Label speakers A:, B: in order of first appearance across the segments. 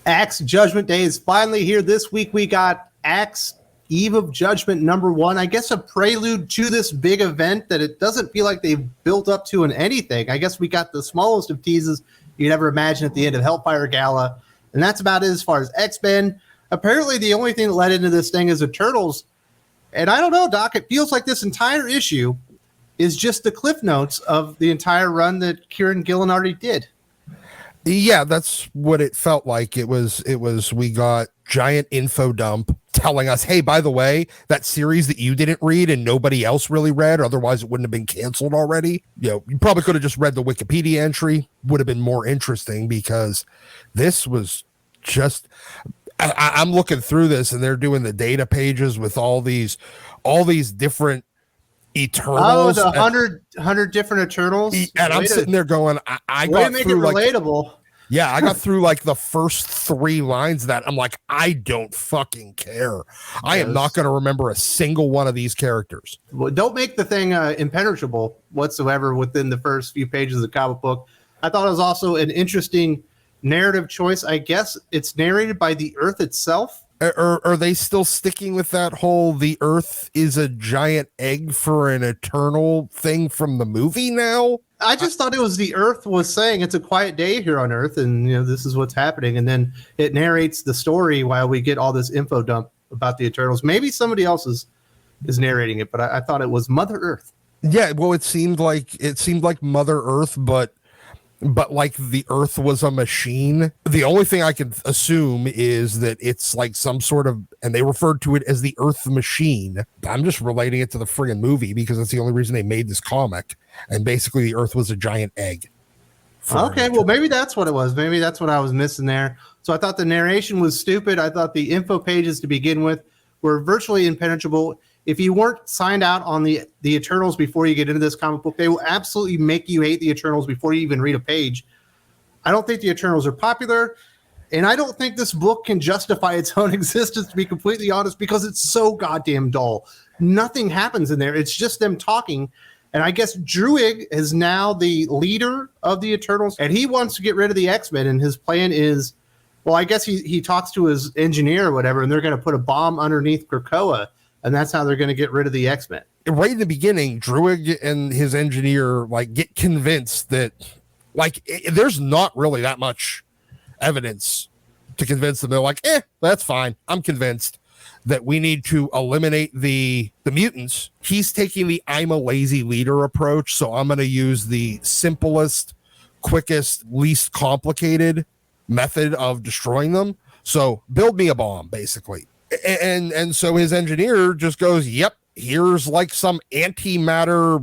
A: A.X.E Judgment Day is finally here. This week we got A.X.E Eve of Judgment #1. I guess a prelude to this big event that it doesn't feel like they've built up to in anything. I guess we got the smallest of teases you'd ever imagine at the end of Hellfire Gala. And that's about it as far as X-Men. Apparently the only thing that led into this thing is Eternals. And I don't know, Doc, it feels like this entire issue is just the cliff notes of the entire run that Kieron Gillen already did.
B: Yeah, that's what it felt like. It was we got giant info dump telling us, hey, by the way, that series that you didn't read and nobody else really read, otherwise it wouldn't have been canceled already. You know, you probably could have just read the Wikipedia entry, would have been more interesting, because this was just, I'm looking through this and they're doing the data pages with all these different Eternals.
A: Oh, the 100 different Eternals.
B: And I'm sitting there going, I
A: got
B: to
A: make it relatable.
B: Yeah, I got through like the first 3 lines of that. I'm like, I don't fucking care. I am not going to remember a single one of these characters.
A: Well, don't make the thing impenetrable whatsoever within the first few pages of the comic book. I thought it was also an interesting narrative choice. I guess it's narrated by the Earth itself.
B: Are they still sticking with that whole the Earth is a giant egg for an eternal thing from the movie now?
A: I just thought it was the Earth was saying it's a quiet day here on Earth, and you know this is what's happening, and then it narrates the story while we get all this info dump about the Eternals. Maybe somebody else is narrating it, but I thought it was Mother Earth.
B: Yeah, well, it seemed like Mother Earth, but like the Earth was a machine. The only thing I can assume is that it's like some sort of, and they referred to it as the Earth machine. I'm just relating it to the friggin' movie because that's the only reason they made this comic. And basically the Earth was a giant egg.
A: Okay, well, maybe that's what it was. Maybe that's what I was missing there. So I thought the narration was stupid. I thought the info pages to begin with were virtually impenetrable. If you weren't signed out on the Eternals before you get into this comic book, they will absolutely make you hate the Eternals before you even read a page. I don't think the Eternals are popular, and I don't think this book can justify its own existence, to be completely honest, because it's so goddamn dull. Nothing happens in there. It's just them talking. And I guess Druig is now the leader of the Eternals, and he wants to get rid of the X-Men, and his plan is, well, I guess he talks to his engineer or whatever, and they're going to put a bomb underneath Krakoa. And that's how they're going to get rid of the X-Men.
B: Right in the beginning, Druig and his engineer like get convinced that there's not really that much evidence to convince them. They're like, that's fine. I'm convinced that we need to eliminate the mutants. He's taking the I'm a lazy leader approach. So I'm going to use the simplest, quickest, least complicated method of destroying them. So build me a bomb, basically. And so his engineer just goes, yep, here's like some antimatter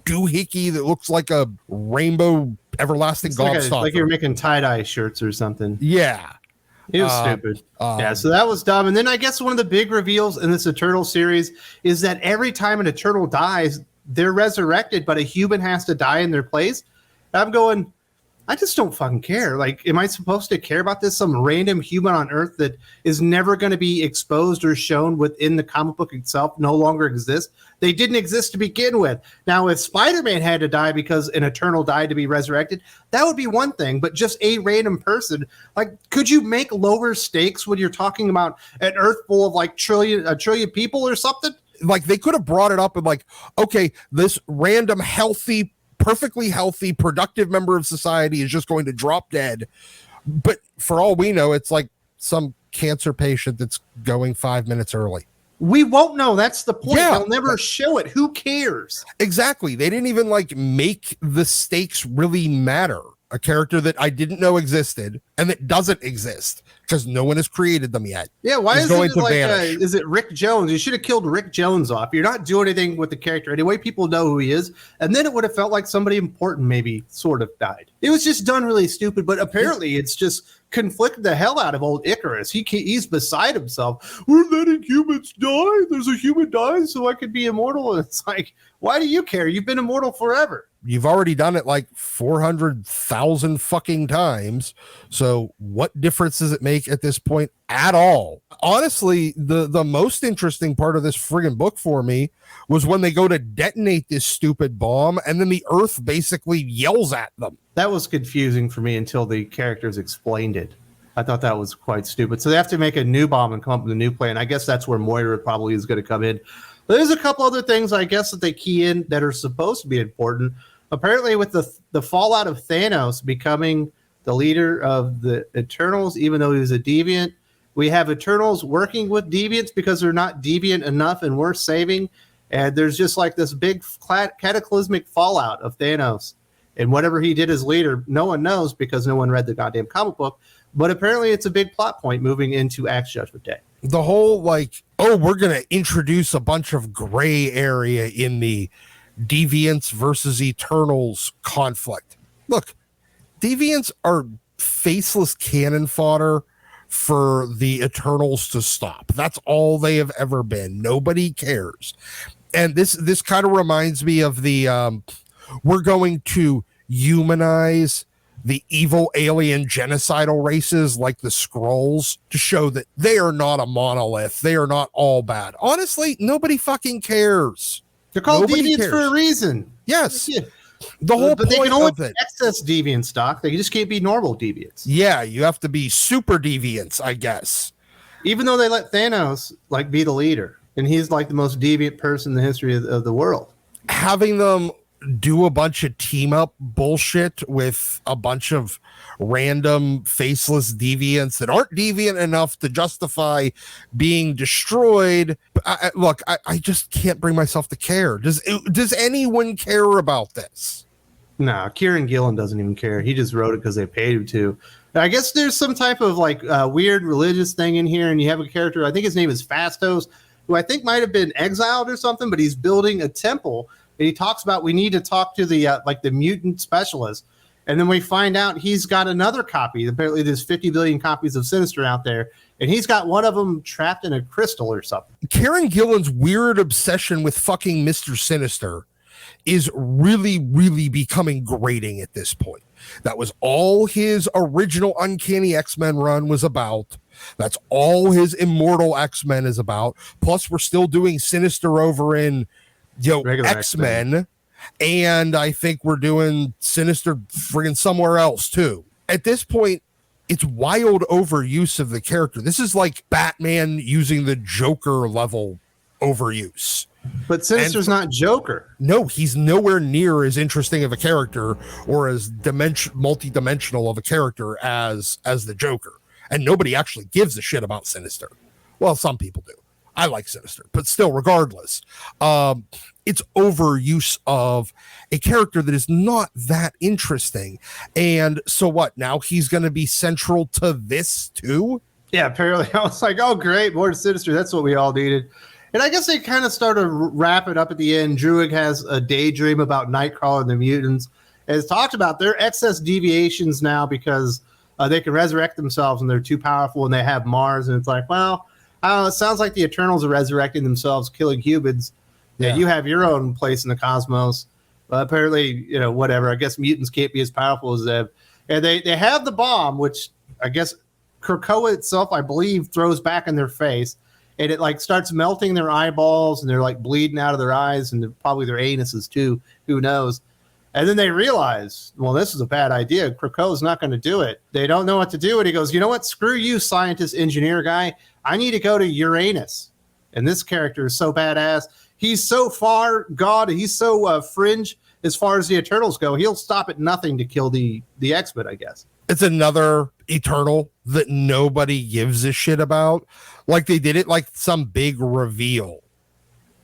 B: doohickey that looks like a rainbow everlasting gobstopper.
A: Like you're making tie-dye shirts or something.
B: Yeah.
A: It was stupid. Yeah, so that was dumb. And then I guess one of the big reveals in this Eternal series is that every time an Eternal dies, they're resurrected, but a human has to die in their place. And I'm going, I just don't fucking care. Like, am I supposed to care about this? Some random human on Earth that is never going to be exposed or shown within the comic book itself no longer exists. They didn't exist to begin with. Now, if Spider-Man had to die because an Eternal died to be resurrected, that would be one thing. But just a random person, like, could you make lower stakes when you're talking about an Earth full of like a trillion people or something?
B: Like, they could have brought it up and like, okay, this random perfectly healthy, productive member of society is just going to drop dead. But for all we know, it's like some cancer patient that's going 5 minutes early.
A: We won't know. That's the point. Yeah, they'll never show it. Who cares?
B: Exactly. They didn't even like make the stakes really matter. A character that I didn't know existed and that doesn't exist because no one has created them yet.
A: Yeah, why is it like is it Rick Jones? You should have killed Rick Jones off. You're not doing anything with the character anyway. People know who he is, and then it would have felt like somebody important maybe sort of died. It was just done really stupid, but apparently it's just conflicted the hell out of old Icarus. He's beside himself. We're letting humans die. There's a human dying so I could be immortal, and it's like, why do you care? You've been immortal forever.
B: You've already done it like 400,000 fucking times. So what difference does it make at this point at all? Honestly, the most interesting part of this friggin' book for me was when they go to detonate this stupid bomb and then the Earth basically yells at them.
A: That was confusing for me until the characters explained it. I thought that was quite stupid. So they have to make a new bomb and come up with a new plan. I guess that's where Moira probably is going to come in. But there's a couple other things, I guess, that they key in that are supposed to be important. Apparently, with the fallout of Thanos becoming the leader of the Eternals, even though he was a deviant, we have Eternals working with deviants because they're not deviant enough and worth saving. And there's just like this big cataclysmic fallout of Thanos. And whatever he did as leader, no one knows because no one read the goddamn comic book. But apparently it's a big plot point moving into Axe Judgment Day.
B: The whole like, oh, we're going to introduce a bunch of gray area in the Deviants versus Eternals conflict. Look, Deviants are faceless cannon fodder for the Eternals to stop. That's all they have ever been. Nobody cares. And this kind of reminds me of the we're going to humanize the evil alien genocidal races like the Skrulls to show that they are not a monolith. They are not all bad. Honestly, nobody fucking cares.
A: They're called deviants for a reason.
B: Yes.
A: Yeah.
B: The whole
A: but
B: point
A: they can only
B: of it.
A: Excess deviants, Doc. They just can't be normal deviants.
B: Yeah, you have to be super deviants, I guess.
A: Even though they let Thanos like be the leader, and he's like the most deviant person in the history of the world.
B: Having them do a bunch of team up bullshit with a bunch of random faceless deviants that aren't deviant enough to justify being destroyed. I just can't bring myself to care. Does anyone care about this?
A: No, Kieron Gillen doesn't even care. He just wrote it because they paid him to. I guess there's some type of like weird religious thing in here, and you have a character, I think his name is Fastos, who I think might have been exiled or something, but he's building a temple. And he talks about we need to talk to the like the mutant specialist. And then we find out he's got another copy. Apparently there's 50 billion copies of Sinister out there. And he's got one of them trapped in a crystal or something.
B: Kieron Gillen's weird obsession with fucking Mr. Sinister is really, really becoming grating at this point. That was all his original Uncanny X-Men run was about. That's all his Immortal X-Men is about. Plus we're still doing Sinister over in X-Men, and I think we're doing Sinister friggin' somewhere else too. At this point, it's wild overuse of the character. This is like Batman using the Joker level overuse.
A: But Sinister's not Joker.
B: No, he's nowhere near as interesting of a character or as multi-dimensional of a character as the Joker. And nobody actually gives a shit about Sinister. Well, some people do. I like Sinister, but still, regardless, it's overuse of a character that is not that interesting. And so what? Now he's going to be central to this too?
A: Yeah, apparently. I was like, oh, great, more Sinister. That's what we all needed. And I guess they kind of start to wrap it up at the end. Druig has a daydream about Nightcrawler and the mutants. As talked about, they're excess deviations now because they can resurrect themselves and they're too powerful and they have Mars. And it's like, well, it sounds like the Eternals are resurrecting themselves, killing humans. Yeah, you have your own place in the cosmos. But apparently, whatever. I guess mutants can't be as powerful as them. And they have the bomb, which I guess Krakoa itself, I believe, throws back in their face. And it like starts melting their eyeballs and they're like bleeding out of their eyes and probably their anuses too. Who knows? And then they realize, well, this is a bad idea. Krakoa's not going to do it. They don't know what to do. And he goes, you know what? Screw you, scientist engineer guy. I need to go to Uranus. And this character is so badass. He's so far God. He's so fringe as far as the Eternals go. He'll stop at nothing to kill the X-Men, I guess.
B: It's another Eternal that nobody gives a shit about. Like they did it like some big reveal.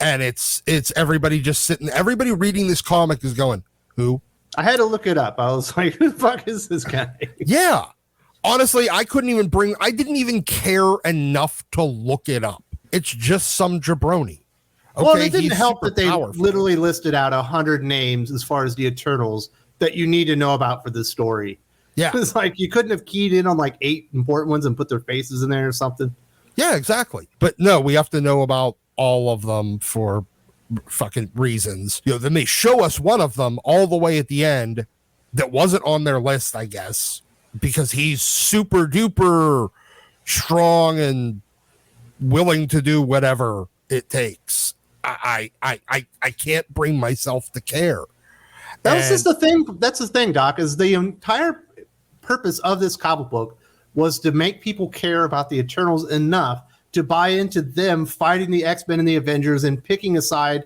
B: And it's everybody just sitting, everybody reading this comic is going, who?
A: I had to look it up. I was like, who the fuck is this guy?
B: Yeah. Honestly, I didn't even care enough to look it up. It's just some jabroni. Okay,
A: well, it didn't help that they
B: powerful.
A: Literally listed out 100 names as far as the Eternals that you need to know about for this story.
B: Yeah.
A: It's like you couldn't have keyed in on like 8 important ones and put their faces in there or something.
B: Yeah, exactly. But no, we have to know about all of them for fucking reasons. Then they show us one of them all the way at the end that wasn't on their list, I guess, because he's super duper strong and willing to do whatever it takes. I can't bring myself to care.
A: That's the thing, Doc, is the entire purpose of this comic book was to make people care about the Eternals enough to buy into them fighting the X-Men and the Avengers and picking a side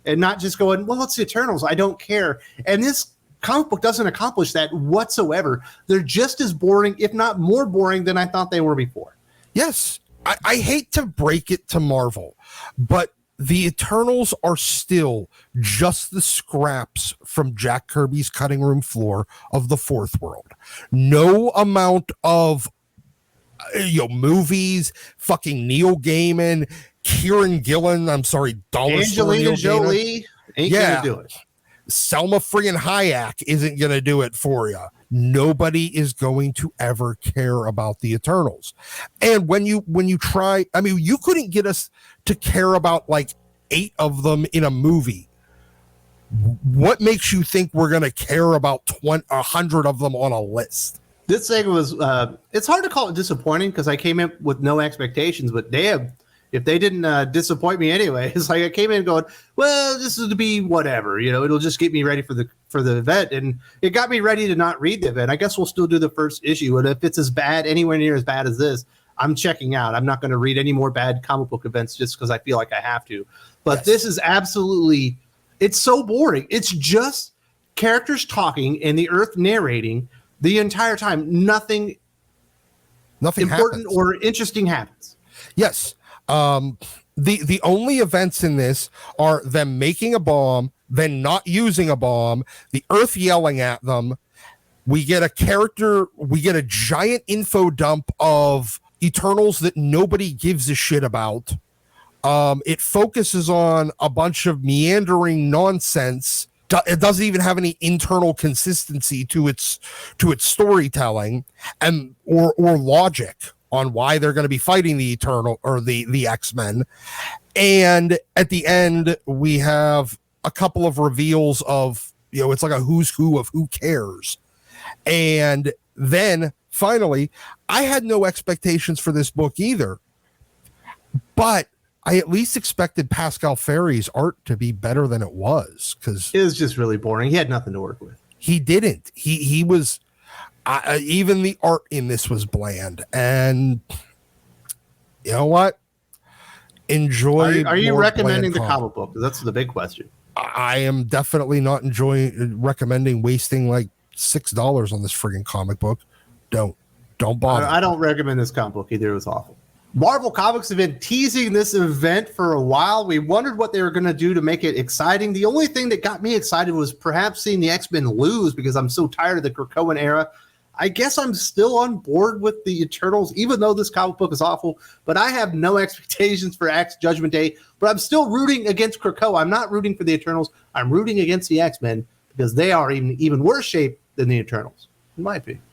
A: and not just going, well, it's the Eternals, I don't care. And this comic book doesn't accomplish that whatsoever. They're just as boring, if not more boring than I thought they were before.
B: Yes. I hate to break it to Marvel, but the Eternals are still just the scraps from Jack Kirby's cutting room floor of the Fourth World. No amount of movies, fucking Neil Gaiman, Kieron Gillen, dollar store
A: Angelina
B: Neil
A: Jolie
B: Gaiman.
A: ain't gonna do it.
B: Selma friggin' Hayek isn't gonna do it for you. Nobody is going to ever care about the Eternals. And when you try, I mean, you couldn't get us to care about like 8 of them in a movie. What makes you think we're going to care about 100 of them on a list?
A: This thing was, it's hard to call it disappointing because I came in with no expectations, but damn, if they didn't disappoint me anyway, it's like I came in going, well, this is to be whatever, it'll just get me ready for the event. And it got me ready to not read the event. I guess we'll still do the first issue. And if it's as bad, anywhere near as bad as this, I'm checking out. I'm not going to read any more bad comic book events just because I feel like I have to. But This is absolutely, it's so boring. It's just characters talking and the Earth narrating the entire time. Nothing important
B: happens.
A: or interesting happens.
B: Yes. The only events in this are them making a bomb, then not using a bomb, the Earth yelling at them. We get a giant info dump of Eternals that nobody gives a shit about. It focuses on a bunch of meandering nonsense. It doesn't even have any internal consistency to its storytelling and or logic on why they're going to be fighting the Eternal or the X-Men. And at the end, we have a couple of reveals of, it's like a who's who of who cares. And then finally, I had no expectations for this book either, but I at least expected Pascal Ferry's art to be better than it was, because
A: it was just really boring. He had nothing to work with.
B: He didn't. He was. Even the art in this was bland, and you know what? Enjoy.
A: Are you recommending the comic book? That's the big question.
B: I am definitely not recommending wasting like $6 on this friggin' comic book. Don't bother.
A: I don't recommend this comic book either. It was awful. Marvel Comics have been teasing this event for a while. We wondered what they were going to do to make it exciting. The only thing that got me excited was perhaps seeing the X-Men lose, because I'm so tired of the Krakoan era. I guess I'm still on board with the Eternals, even though this comic book is awful, but I have no expectations for X Judgment Day, but I'm still rooting against Krakoa. I'm not rooting for the Eternals. I'm rooting against the X-Men because they are in even worse shape than the Eternals, in my opinion.